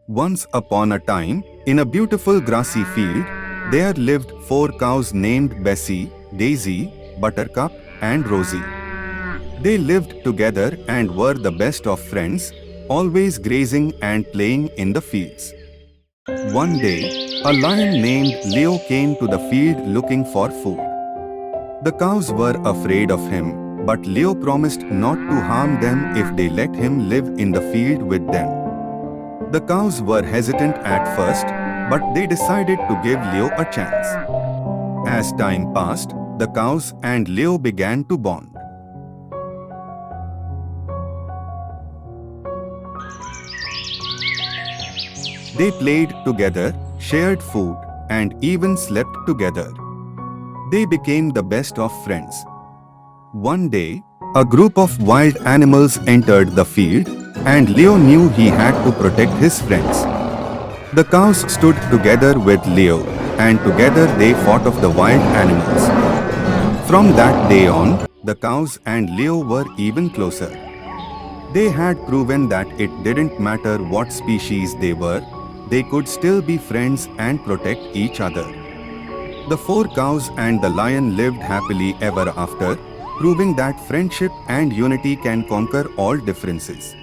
Once upon a time, in a beautiful grassy field, there lived 4 cows named Bessie, Daisy, Buttercup, and Rosie. They lived together and were the best of friends, always grazing and playing in the fields. One day, a lion named Leo came to the field looking for food. The cows were afraid of him, but Leo promised not to harm them if they let him live in the field with them. The cows were hesitant at first, but they decided to give Leo a chance. As time passed, the cows and Leo began to bond. They played together, shared food, and even slept together. They became the best of friends. One day, a group of wild animals entered the field, and Leo knew he had to protect his friends. The cows stood together with Leo, and together they fought off the wild animals. From that day on, the cows and Leo were even closer. They had proven that it didn't matter what species they were, they could still be friends and protect each other. The 4 cows and the lion lived happily ever after, proving that friendship and unity can conquer all differences.